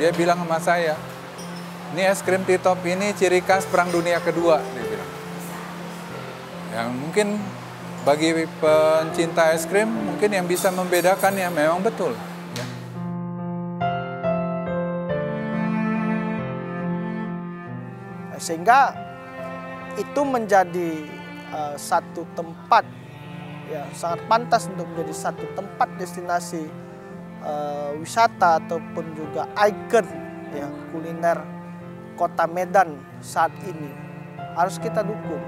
Dia bilang sama saya, ini es krim T-Top ini ciri khas Perang Dunia Kedua, dia bilang. Yang mungkin bagi pencinta es krim, mungkin yang bisa membedakan ya memang betul. Ya. Sehingga itu menjadi satu tempat ya sangat pantas untuk menjadi satu tempat destinasi wisata ataupun juga ikon ya kuliner Kota Medan saat ini harus kita dukung.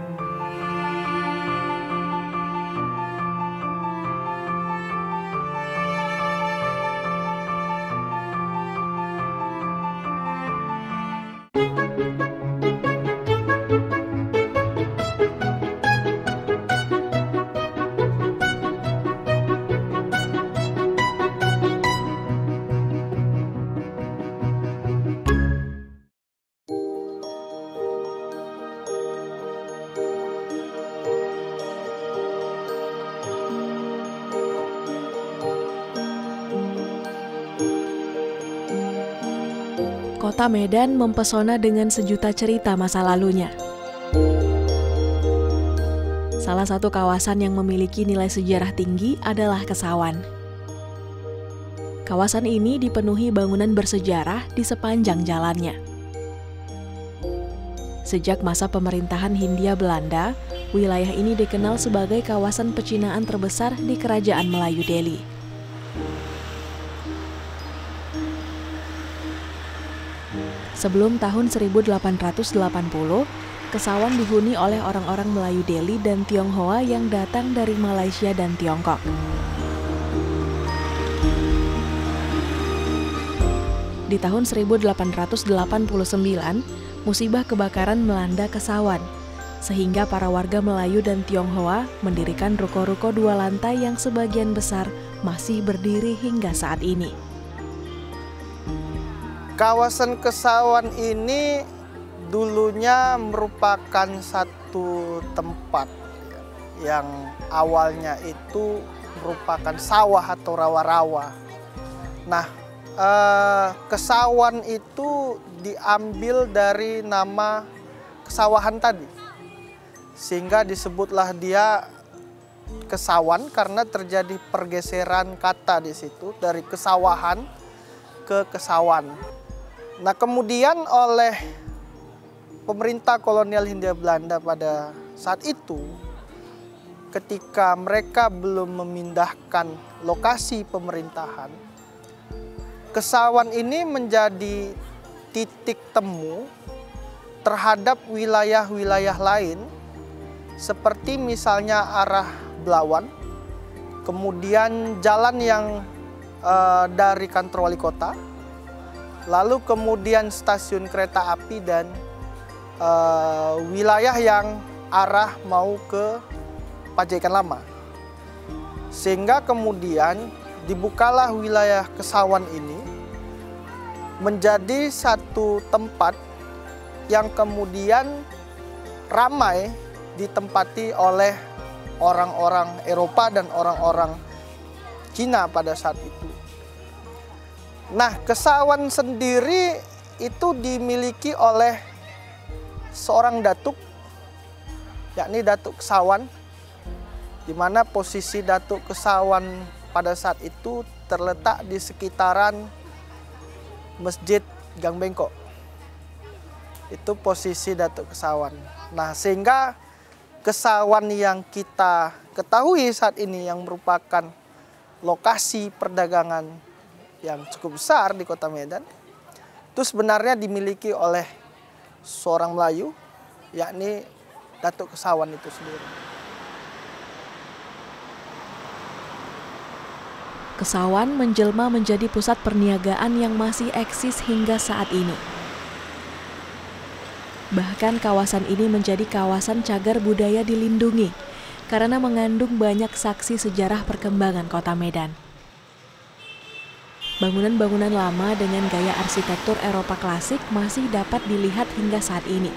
Kota Medan mempesona dengan sejuta cerita masa lalunya. Salah satu kawasan yang memiliki nilai sejarah tinggi adalah Kesawan. Kawasan ini dipenuhi bangunan bersejarah di sepanjang jalannya. Sejak masa pemerintahan Hindia Belanda, wilayah ini dikenal sebagai kawasan pecinaan terbesar di Kerajaan Melayu Delhi. Sebelum tahun 1880, Kesawan dihuni oleh orang-orang Melayu Delhi dan Tionghoa yang datang dari Malaysia dan Tiongkok. Di tahun 1889, musibah kebakaran melanda Kesawan, sehingga para warga Melayu dan Tionghoa mendirikan ruko-ruko dua lantai yang sebagian besar masih berdiri hingga saat ini. Kawasan Kesawan ini dulunya merupakan satu tempat yang awalnya itu merupakan sawah atau rawa-rawa. Nah, Kesawan itu diambil dari nama kesawahan tadi. Sehingga disebutlah dia Kesawan karena terjadi pergeseran kata di situ dari kesawahan ke Kesawan. Nah, kemudian oleh pemerintah kolonial Hindia Belanda pada saat itu, ketika mereka belum memindahkan lokasi pemerintahan, Kesawan ini menjadi titik temu terhadap wilayah-wilayah lain, seperti misalnya arah Belawan, kemudian jalan yang dari kantor wali kota, lalu kemudian stasiun kereta api dan wilayah yang arah mau ke Pajajaran Lama. Sehingga kemudian dibukalah wilayah Kesawan ini menjadi satu tempat yang kemudian ramai ditempati oleh orang-orang Eropa dan orang-orang Cina pada saat itu. Nah, Kesawan sendiri itu dimiliki oleh seorang datuk, yakni Datuk Kesawan, di mana posisi Datuk Kesawan pada saat itu terletak di sekitaran Masjid Gang Bengkok. Itu posisi Datuk Kesawan. Nah, sehingga Kesawan yang kita ketahui saat ini yang merupakan lokasi perdagangan yang cukup besar di Kota Medan, itu sebenarnya dimiliki oleh seorang Melayu, yakni Datuk Kesawan itu sendiri. Kesawan menjelma menjadi pusat perniagaan yang masih eksis hingga saat ini. Bahkan kawasan ini menjadi kawasan cagar budaya dilindungi karena mengandung banyak saksi sejarah perkembangan Kota Medan. Bangunan-bangunan lama dengan gaya arsitektur Eropa klasik masih dapat dilihat hingga saat ini.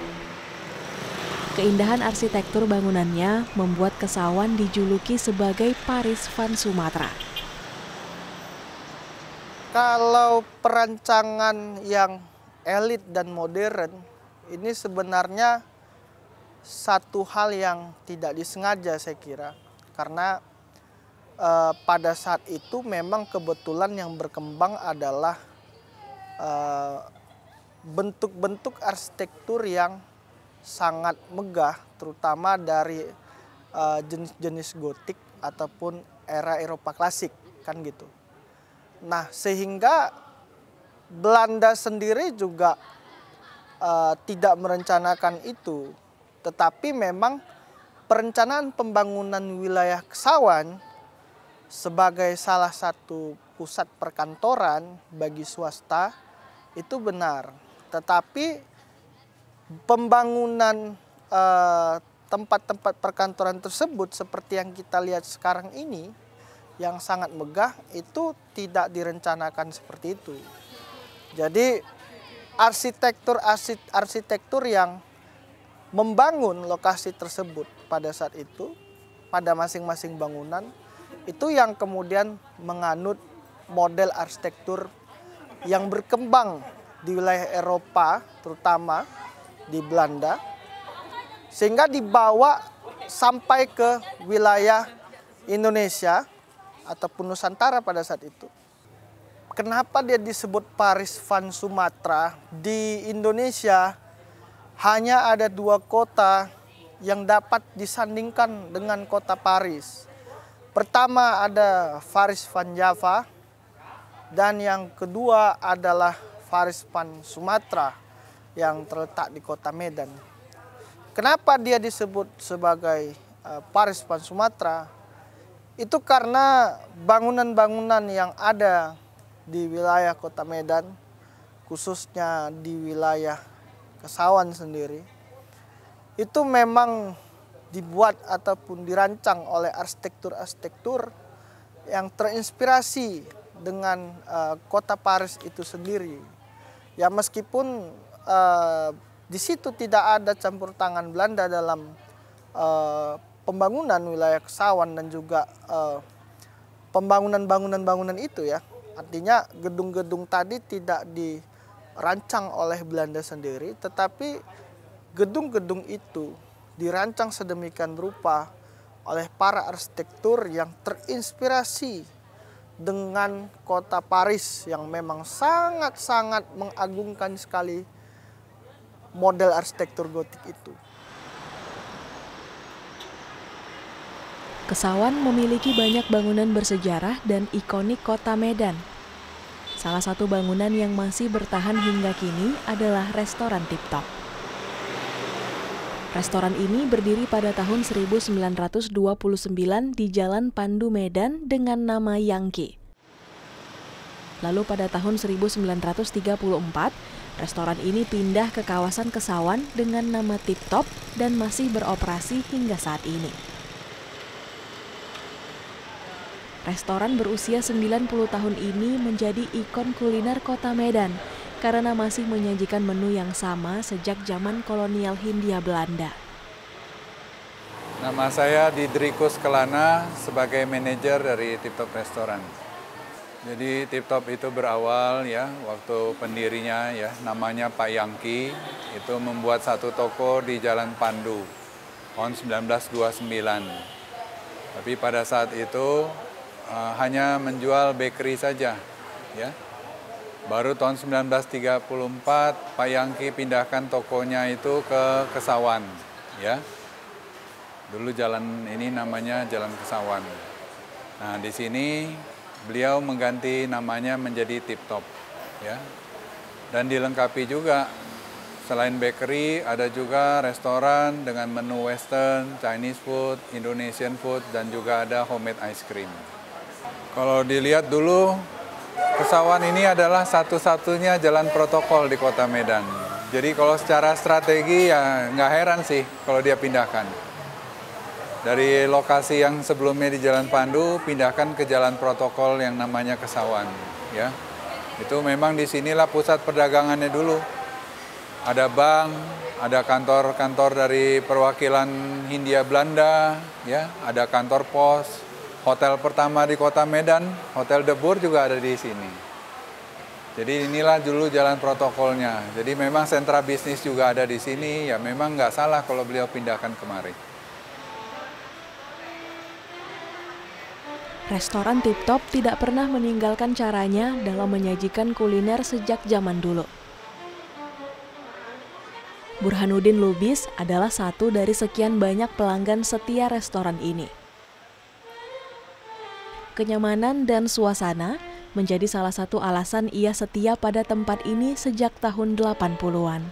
Keindahan arsitektur bangunannya membuat Kesawan dijuluki sebagai Paris van Sumatera. Kalau perancangan yang elit dan modern, ini sebenarnya satu hal yang tidak disengaja saya kira. Karena pada saat itu memang kebetulan yang berkembang adalah bentuk-bentuk arsitektur yang sangat megah, terutama dari jenis-jenis gotik ataupun era Eropa klasik, kan gitu. Nah, sehingga Belanda sendiri juga tidak merencanakan itu, tetapi memang perencanaan pembangunan wilayah Kesawan sebagai salah satu pusat perkantoran bagi swasta itu benar. Tetapi pembangunan tempat-tempat perkantoran tersebut seperti yang kita lihat sekarang ini yang sangat megah itu tidak direncanakan seperti itu. Jadi arsitektur yang membangun lokasi tersebut pada saat itu, pada masing-masing bangunan, itu yang kemudian menganut model arsitektur yang berkembang di wilayah Eropa, terutama di Belanda, sehingga dibawa sampai ke wilayah Indonesia ataupun Nusantara pada saat itu. Kenapa dia disebut Paris van Sumatera? Di Indonesia hanya ada 2 kota yang dapat disandingkan dengan kota Paris. Pertama ada Paris van Java, dan yang kedua adalah Paris van Sumatera yang terletak di kota Medan. Kenapa dia disebut sebagai Paris van Sumatera? Itu karena bangunan-bangunan yang ada di wilayah kota Medan, khususnya di wilayah Kesawan sendiri, itu memang dibuat ataupun dirancang oleh arsitektur-arsitektur yang terinspirasi dengan kota Paris itu sendiri. Ya meskipun di situ tidak ada campur tangan Belanda dalam pembangunan wilayah Kesawan dan juga pembangunan-bangunan itu ya. Artinya gedung-gedung tadi tidak dirancang oleh Belanda sendiri, tetapi gedung-gedung itu dirancang sedemikian rupa oleh para arsitektur yang terinspirasi dengan kota Paris yang memang sangat-sangat mengagungkan sekali model arsitektur gotik itu. Kesawan memiliki banyak bangunan bersejarah dan ikonik kota Medan. Salah satu bangunan yang masih bertahan hingga kini adalah restoran Tip Top. Restoran ini berdiri pada tahun 1929 di Jalan Pandu Medan dengan nama Yangki. Lalu pada tahun 1934, restoran ini pindah ke kawasan Kesawan dengan nama Tip Top dan masih beroperasi hingga saat ini. Restoran berusia 90 tahun ini menjadi ikon kuliner kota Medan karena masih menyajikan menu yang sama sejak zaman kolonial Hindia Belanda. Nama saya Didrikus Kelana sebagai manajer dari Tip Top Restoran. Jadi Tip Top itu berawal ya waktu pendirinya ya namanya Pak Yangki itu membuat satu toko di Jalan Pandu tahun 1929. Tapi pada saat itu hanya menjual bakery saja ya. Baru tahun 1934 Pak Yangki pindahkan tokonya itu ke Kesawan ya. Dulu jalan ini namanya Jalan Kesawan. Nah, di sini beliau mengganti namanya menjadi Tip Top ya. Dan dilengkapi juga selain bakery ada juga restoran dengan menu western, Chinese food, Indonesian food dan juga ada homemade ice cream. Kalau dilihat dulu, Kesawan ini adalah satu-satunya jalan protokol di kota Medan. Jadi kalau secara strategi ya nggak heran sih kalau dia pindahkan. Dari lokasi yang sebelumnya di Jalan Pandu, pindahkan ke jalan protokol yang namanya Kesawan. Ya. Itu memang disinilah pusat perdagangannya dulu. Ada bank, ada kantor-kantor dari perwakilan Hindia Belanda, ya, ada kantor pos. Hotel pertama di kota Medan, Hotel De Boer juga ada di sini. Jadi inilah dulu jalan protokolnya. Jadi memang sentra bisnis juga ada di sini, ya memang nggak salah kalau beliau pindahkan kemari. Restoran Tip Top tidak pernah meninggalkan caranya dalam menyajikan kuliner sejak zaman dulu. Burhanuddin Lubis adalah satu dari sekian banyak pelanggan setia restoran ini. Kenyamanan dan suasana menjadi salah satu alasan ia setia pada tempat ini sejak tahun 80-an.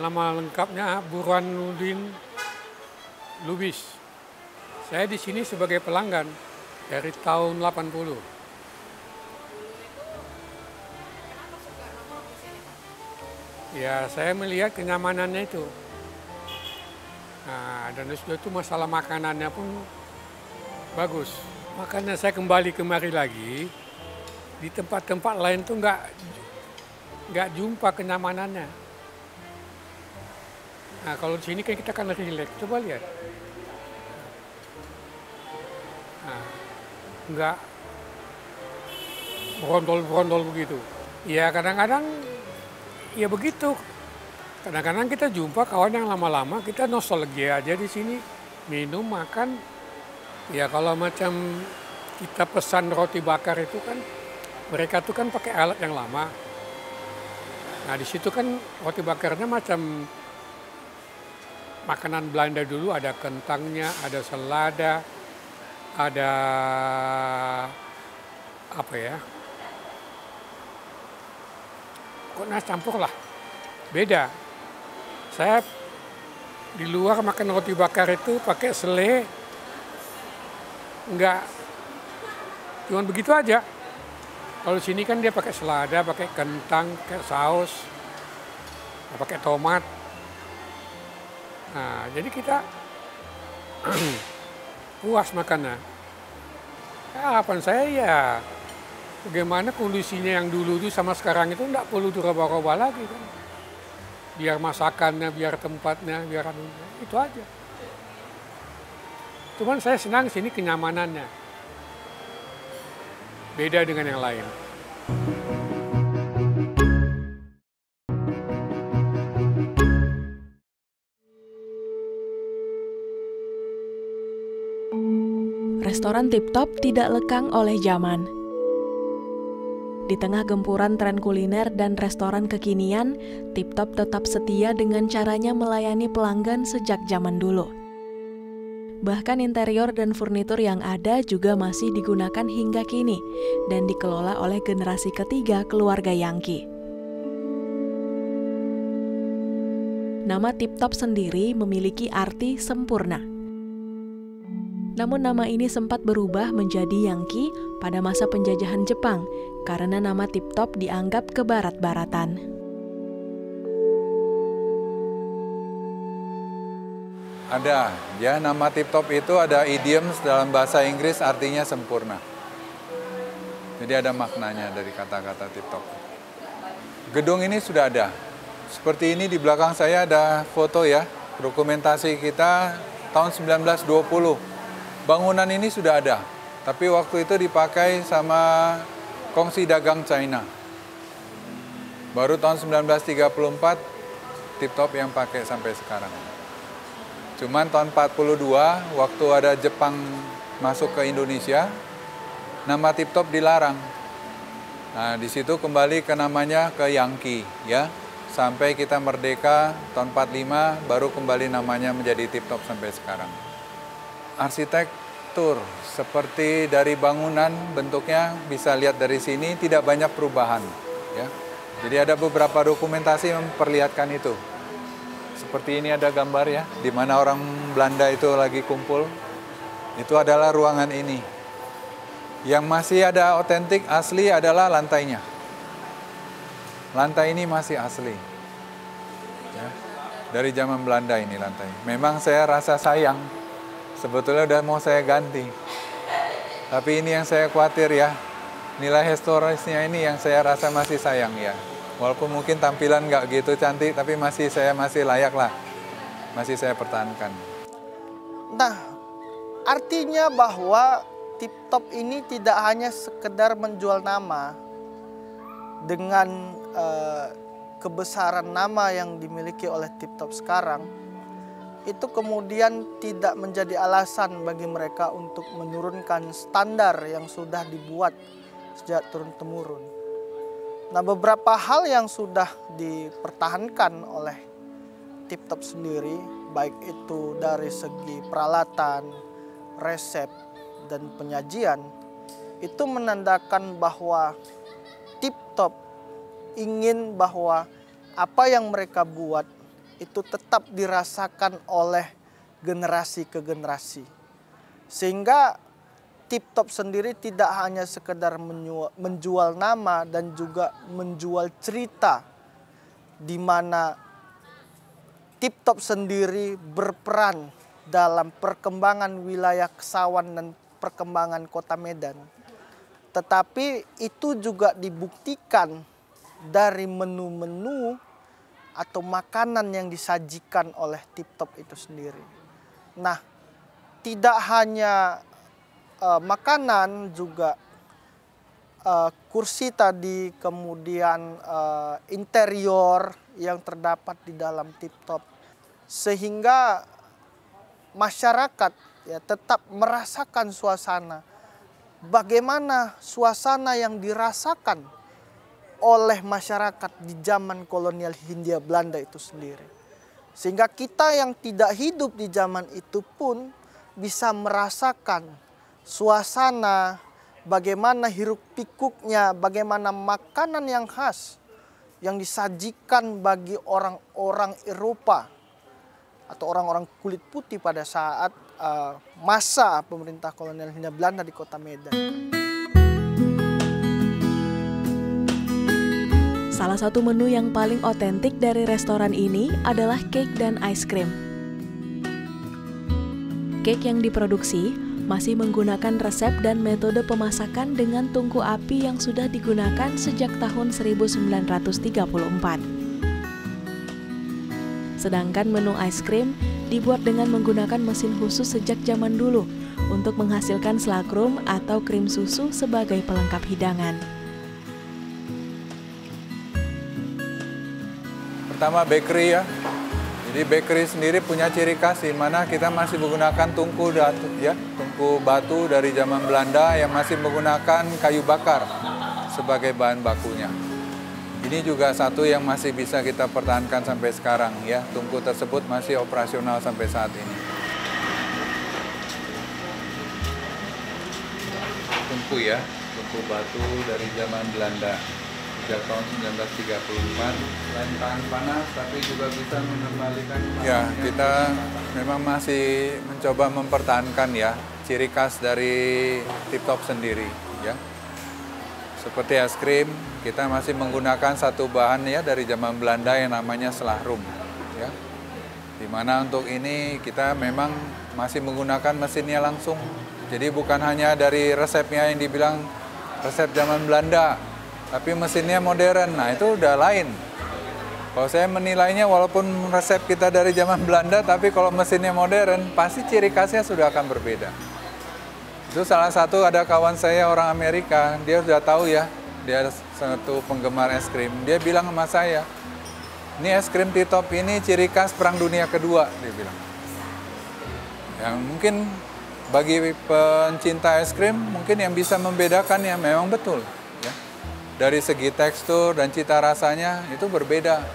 Nama lengkapnya Burhanuddin Lubis. Saya di sini sebagai pelanggan dari tahun 80. Ya, saya melihat kenyamanannya itu. Nah, dan itu masalah makanannya pun bagus. Makanya saya kembali kemari lagi. Di tempat-tempat lain tuh nggak jumpa kenyamanannya. Nah, kalau di sini kan kita kan rileks. Coba lihat. Nah, nggak berondol-berondol begitu. Ya kadang-kadang ya begitu. Kadang-kadang kita jumpa kawan yang lama-lama, kita nostalgia aja di sini. Minum, makan. Ya kalau macam kita pesan roti bakar itu kan, mereka tuh kan pakai alat yang lama. Nah di situ kan roti bakarnya macam makanan Belanda dulu, ada kentangnya, ada selada, ada apa ya, kok nasi campur lah, beda. Saya di luar makan roti bakar itu pakai selai, enggak, cuman begitu aja. Kalau sini kan dia pakai selada, pakai kentang, pakai saus, pakai tomat. Nah, jadi kita puas makannya. Harapan saya ya, bagaimana kondisinya yang dulu itu sama sekarang itu enggak perlu dirubah-rubah lagi kan. Biar masakannya, biar tempatnya, biar itu aja. Cuman saya senang sini kenyamanannya. Beda dengan yang lain. Restoran Tip Top tidak lekang oleh zaman. Di tengah gempuran tren kuliner dan restoran kekinian, Tip Top tetap setia dengan caranya melayani pelanggan sejak zaman dulu. Bahkan interior dan furnitur yang ada juga masih digunakan hingga kini dan dikelola oleh generasi ketiga keluarga Yangki. Nama Tip Top sendiri memiliki arti sempurna. Namun nama ini sempat berubah menjadi Yangki pada masa penjajahan Jepang karena nama Tip Top dianggap kebarat-baratan. Ada, ya nama Tip Top itu ada idioms dalam bahasa Inggris artinya sempurna. Jadi ada maknanya dari kata-kata Tip Top. Gedung ini sudah ada. Seperti ini di belakang saya ada foto ya, dokumentasi kita tahun 1920. Bangunan ini sudah ada, tapi waktu itu dipakai sama Kongsi Dagang China. Baru tahun 1934 Tip Top yang pakai sampai sekarang. Cuman tahun 42 waktu ada Jepang masuk ke Indonesia, nama Tip Top dilarang. Nah, di situ kembali ke namanya ke Yangki ya. Sampai kita merdeka tahun 45 baru kembali namanya menjadi Tip Top sampai sekarang. Arsitektur seperti dari bangunan bentuknya bisa lihat dari sini tidak banyak perubahan ya. Jadi ada beberapa dokumentasi yang memperlihatkan itu. Seperti ini ada gambar ya, di mana orang Belanda itu lagi kumpul. Itu adalah ruangan ini. Yang masih ada otentik asli adalah lantainya. Lantai ini masih asli. Ya, dari zaman Belanda ini lantai. Memang saya rasa sayang. Sebetulnya udah mau saya ganti. Tapi ini yang saya khawatir ya. Nilai historisnya ini yang saya rasa masih sayang ya. Walaupun mungkin tampilan nggak gitu cantik, tapi saya masih layak lah. Masih saya pertahankan. Nah, artinya bahwa Tip Top ini tidak hanya sekedar menjual nama dengan kebesaran nama yang dimiliki oleh Tip Top sekarang, itu kemudian tidak menjadi alasan bagi mereka untuk menurunkan standar yang sudah dibuat sejak turun-temurun. Nah, beberapa hal yang sudah dipertahankan oleh Tip Top sendiri, baik itu dari segi peralatan, resep, dan penyajian, itu menandakan bahwa Tip Top ingin bahwa apa yang mereka buat itu tetap dirasakan oleh generasi ke generasi. Sehingga Tip Top sendiri tidak hanya sekedar menjual nama dan juga menjual cerita, di mana Tip Top sendiri berperan dalam perkembangan wilayah Kesawan dan perkembangan Kota Medan. Tetapi itu juga dibuktikan dari menu-menu atau makanan yang disajikan oleh Tip Top itu sendiri. Nah, tidak hanya makanan, juga kursi tadi, kemudian interior yang terdapat di dalam Tip Top, sehingga masyarakat ya tetap merasakan suasana. Bagaimana suasana yang dirasakan oleh masyarakat di zaman kolonial Hindia Belanda itu sendiri. Sehingga kita yang tidak hidup di zaman itu pun bisa merasakan suasana, bagaimana hiruk pikuknya, bagaimana makanan yang khas yang disajikan bagi orang-orang Eropa atau orang-orang kulit putih pada saat masa pemerintah kolonial Hindia Belanda di Kota Medan. Salah satu menu yang paling otentik dari restoran ini adalah cake dan ice cream. Cake yang diproduksi masih menggunakan resep dan metode pemasakan dengan tungku api yang sudah digunakan sejak tahun 1934. Sedangkan menu ice cream dibuat dengan menggunakan mesin khusus sejak zaman dulu untuk menghasilkan slagrum atau krim susu sebagai pelengkap hidangan. Pertama bakery ya. Jadi bakery sendiri punya ciri khas di mana kita masih menggunakan tungku batu dari zaman Belanda yang masih menggunakan kayu bakar sebagai bahan bakunya. Ini juga satu yang masih bisa kita pertahankan sampai sekarang ya. Tungku tersebut masih operasional sampai saat ini. Tungku ya, tungku batu dari zaman Belanda. Sejak tahun 1934, selain tahan panas, tapi juga bisa mengembalikan. Ya, kita memang masih mencoba mempertahankan ya ciri khas dari Tip Top sendiri ya. Seperti es krim, kita masih menggunakan satu bahan ya dari zaman Belanda yang namanya slagrum ya. Dimana untuk ini kita memang masih menggunakan mesinnya langsung. Jadi bukan hanya dari resepnya yang dibilang resep zaman Belanda, tapi mesinnya modern. Nah, itu udah lain. Kalau saya menilainya walaupun resep kita dari zaman Belanda, tapi kalau mesinnya modern, pasti ciri khasnya sudah akan berbeda. Itu salah satu, ada kawan saya orang Amerika, dia sudah tahu ya, dia satu penggemar es krim. Dia bilang sama saya, ini es krim Tip Top ini ciri khas Perang Dunia Kedua, dia bilang. Yang mungkin bagi pencinta es krim, mungkin yang bisa membedakan ya memang betul. Dari segi tekstur dan cita rasanya itu berbeda.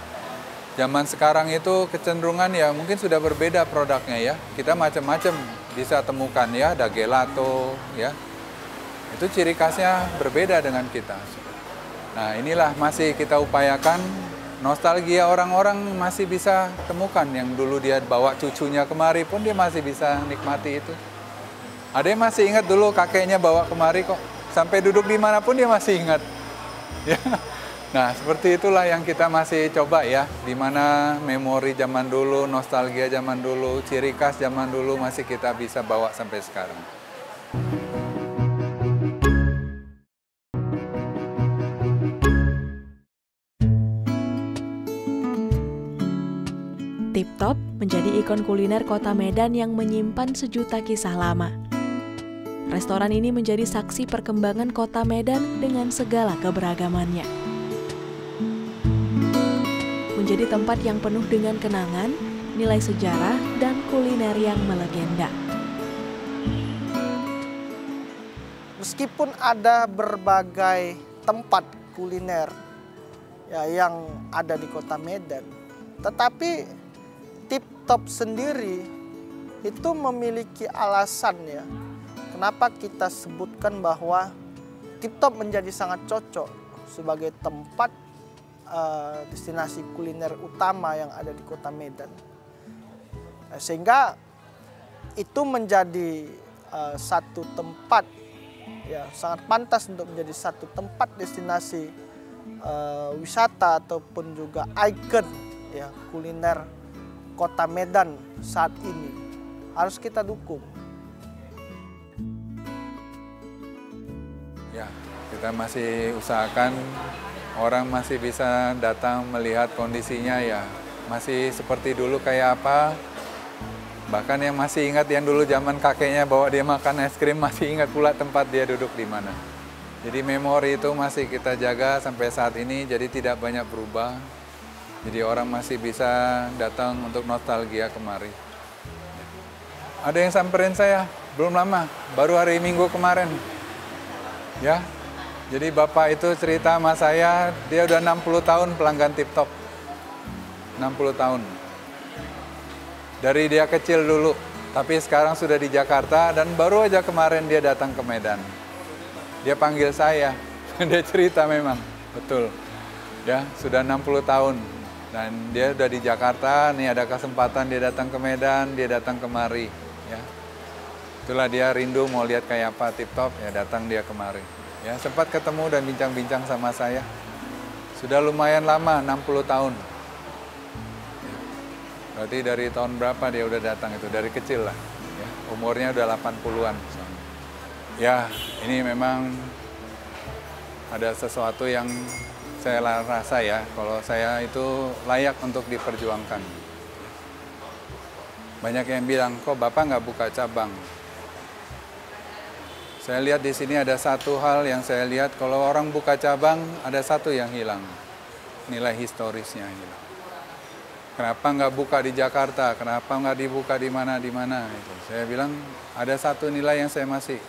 Zaman sekarang itu kecenderungan ya mungkin sudah berbeda produknya ya. Kita macam-macam bisa temukan ya, ada gelato ya. Itu ciri khasnya berbeda dengan kita. Nah, inilah masih kita upayakan, nostalgia orang-orang masih bisa temukan. Yang dulu dia bawa cucunya kemari pun dia masih bisa nikmati itu. Ada yang masih ingat dulu kakeknya bawa kemari kok. Sampai duduk di mana pun dia masih ingat. Ya. Nah, seperti itulah yang kita masih coba ya, di mana memori zaman dulu, nostalgia zaman dulu, ciri khas zaman dulu masih kita bisa bawa sampai sekarang. Tip Top menjadi ikon kuliner Kota Medan yang menyimpan sejuta kisah lama. Restoran ini menjadi saksi perkembangan kota Medan dengan segala keberagamannya. Menjadi tempat yang penuh dengan kenangan, nilai sejarah, dan kuliner yang melegenda. Meskipun ada berbagai tempat kuliner ya, yang ada di kota Medan, tetapi Tip Top sendiri itu memiliki alasan ya, kenapa kita sebutkan bahwa Tip Top menjadi sangat cocok sebagai tempat destinasi kuliner utama yang ada di kota Medan. Sehingga itu menjadi satu tempat ya, sangat pantas untuk menjadi satu tempat destinasi wisata ataupun juga ikon ya, kuliner kota Medan saat ini. Harus kita dukung. Ya, kita masih usahakan orang masih bisa datang melihat kondisinya ya. Masih seperti dulu kayak apa. Bahkan yang masih ingat yang dulu zaman kakeknya bawa dia makan es krim, masih ingat pula tempat dia duduk di mana. Jadi memori itu masih kita jaga sampai saat ini, jadi tidak banyak berubah. Jadi orang masih bisa datang untuk nostalgia kemari. Ada yang samperin saya, belum lama, baru hari Minggu kemarin. Ya, jadi bapak itu cerita sama saya, dia udah 60 tahun pelanggan Tip Top. 60 tahun. Dari dia kecil dulu, tapi sekarang sudah di Jakarta dan baru aja kemarin dia datang ke Medan. Dia panggil saya, dia cerita memang, betul. Ya, sudah 60 tahun dan dia udah di Jakarta, nih ada kesempatan dia datang ke Medan, dia datang kemari. Ya. Itulah dia rindu mau lihat kayak apa Tip Top, ya datang dia kemari. Ya, sempat ketemu dan bincang-bincang sama saya. Sudah lumayan lama, 60 tahun. Berarti dari tahun berapa dia udah datang itu? Dari kecil lah. Ya, umurnya udah 80-an. Ya, ini memang ada sesuatu yang saya rasa ya, kalau saya itu layak untuk diperjuangkan. Banyak yang bilang, kok Bapak nggak buka cabang? Saya lihat di sini ada satu hal yang saya lihat, kalau orang buka cabang, ada satu yang hilang. Nilai historisnya hilang. Kenapa nggak buka di Jakarta? Kenapa nggak dibuka di mana-dimana? Itu. Saya bilang, ada satu nilai yang saya masih,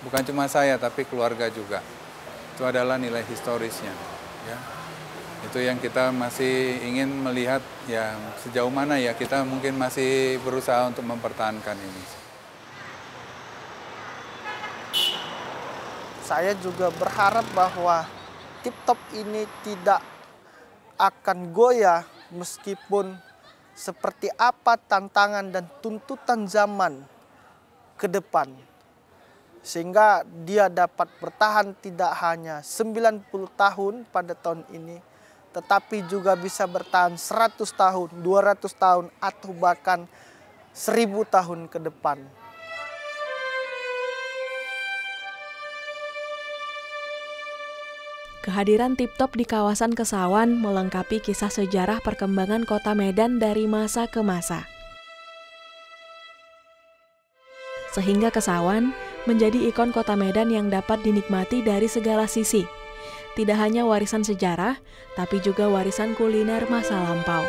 bukan cuma saya, tapi keluarga juga. Itu adalah nilai historisnya. Ya. Itu yang kita masih ingin melihat, ya sejauh mana ya kita mungkin masih berusaha untuk mempertahankan ini. Saya juga berharap bahwa Tip Top ini tidak akan goyah meskipun seperti apa tantangan dan tuntutan zaman ke depan. Sehingga dia dapat bertahan tidak hanya 90 tahun pada tahun ini, tetapi juga bisa bertahan 100 tahun, 200 tahun, atau bahkan 1000 tahun ke depan. Kehadiran Tip Top di kawasan Kesawan melengkapi kisah sejarah perkembangan kota Medan dari masa ke masa. Sehingga Kesawan menjadi ikon kota Medan yang dapat dinikmati dari segala sisi. Tidak hanya warisan sejarah, tapi juga warisan kuliner masa lampau.